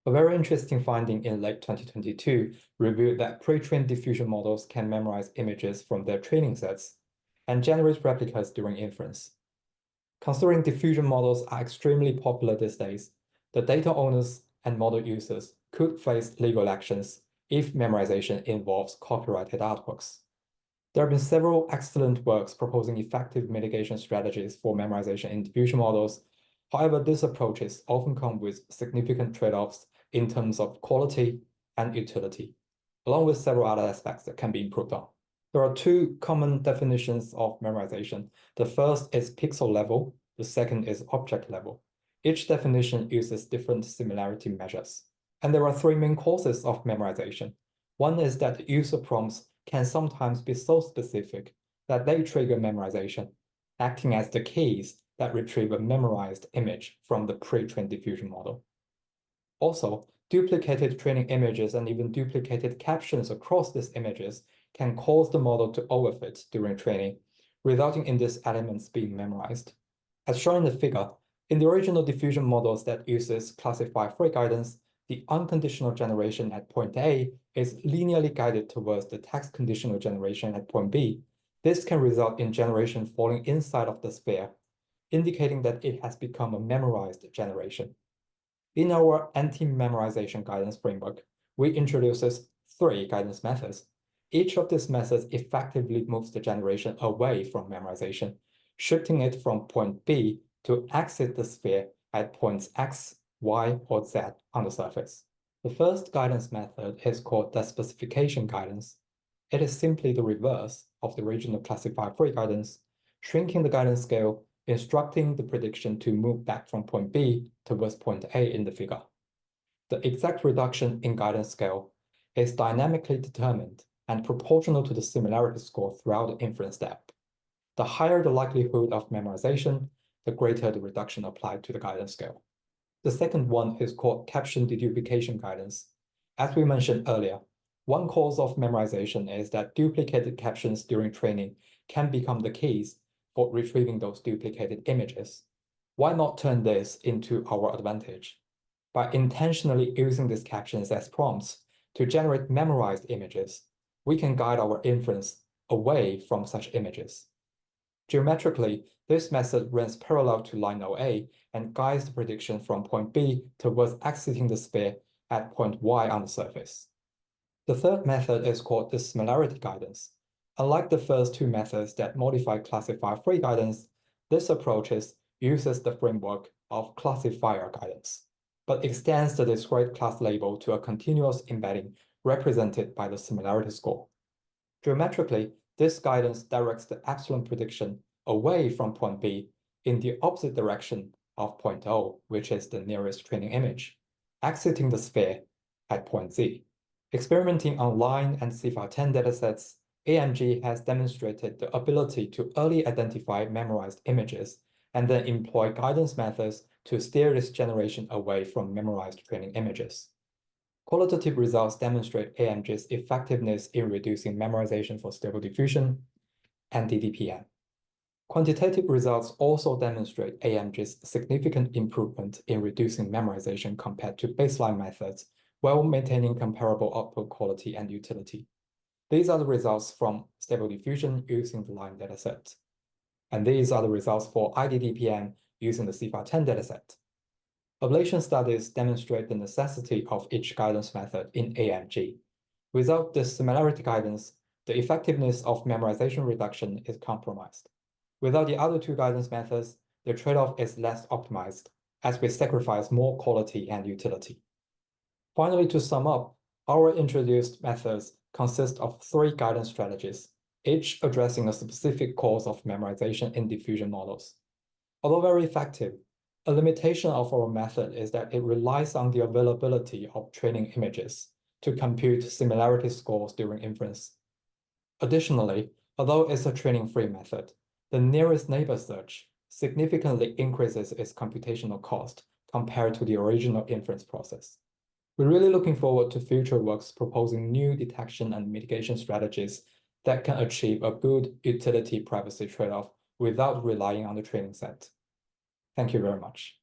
A very interesting finding in late 2022 revealed that pre-trained diffusion models can memorize images from their training sets and generate replicas during inference. Considering diffusion models are extremely popular these days, the data owners and model users could face legal actions if memorization involves copyrighted artworks. There have been several excellent works proposing effective mitigation strategies for memorization in diffusion models. However, these approaches often come with significant trade-offs in terms of quality and utility, along with several other aspects that can be improved on. There are two common definitions of memorization. The first is pixel level, the second is object level. Each definition uses different similarity measures. And there are three main causes of memorization. One is that user prompts can sometimes be so specific that they trigger memorization, acting as the keys that retrieve a memorized image from the pre-trained diffusion model. Also, duplicated training images and even duplicated captions across these images can cause the model to overfit during training, resulting in these elements being memorized. As shown in the figure, in the original diffusion models that uses classify-free guidance, the unconditional generation at point A is linearly guided towards the text conditional generation at point B. This can result in generation falling inside of the sphere, indicating that it has become a memorized generation. In our anti-memorization guidance framework, we introduces three guidance methods. Each of these methods effectively moves the generation away from memorization, shifting it from point B to exit the sphere at points X, Y, or Z on the surface. The first guidance method is called the specification guidance. It is simply the reverse of the original classify-free guidance, shrinking the guidance scale, instructing the prediction to move back from point B towards point A in the figure. The exact reduction in guidance scale is dynamically determined and proportional to the similarity score throughout the inference step. The higher the likelihood of memorization, the greater the reduction applied to the guidance scale. The second one is called caption deduplication guidance. As we mentioned earlier, one cause of memorization is that duplicated captions during training can become the keys for retrieving those duplicated images. Why not turn this into our advantage? By intentionally using these captions as prompts to generate memorized images, we can guide our inference away from such images. Geometrically, this method runs parallel to line OA and guides the prediction from point B towards exiting the sphere at point Y on the surface. The third method is called the similarity guidance. Unlike the first two methods that modify classifier-free guidance, this approach uses the framework of classifier guidance, but extends the discrete class label to a continuous embedding represented by the similarity score. Geometrically, this guidance directs the epsilon prediction away from point B in the opposite direction of point O, which is the nearest training image, exiting the sphere at point Z. Experimenting on line and CVPR10 datasets, AMG has demonstrated the ability to early identify memorized images and then employ guidance methods to steer this generation away from memorized training images. Qualitative results demonstrate AMG's effectiveness in reducing memorization for stable diffusion and DDPM. Quantitative results also demonstrate AMG's significant improvement in reducing memorization compared to baseline methods while maintaining comparable output quality and utility. These are the results from stable diffusion using the line dataset. And these are the results for IDDPM using the CVPR10 dataset. Ablation studies demonstrate the necessity of each guidance method in AMG. Without this similarity guidance, the effectiveness of memorization reduction is compromised. Without the other two guidance methods, the trade-off is less optimized, as we sacrifice more quality and utility. Finally, to sum up, our introduced methods consist of three guidance strategies, each addressing a specific cause of memorization in diffusion models. Although very effective, a limitation of our method is that it relies on the availability of training images to compute similarity scores during inference. Additionally, although it's a training-free method, the nearest neighbor search significantly increases its computational cost compared to the original inference process. We're really looking forward to future works proposing new detection and mitigation strategies that can achieve a good utility privacy trade-off without relying on the training set. Thank you very much.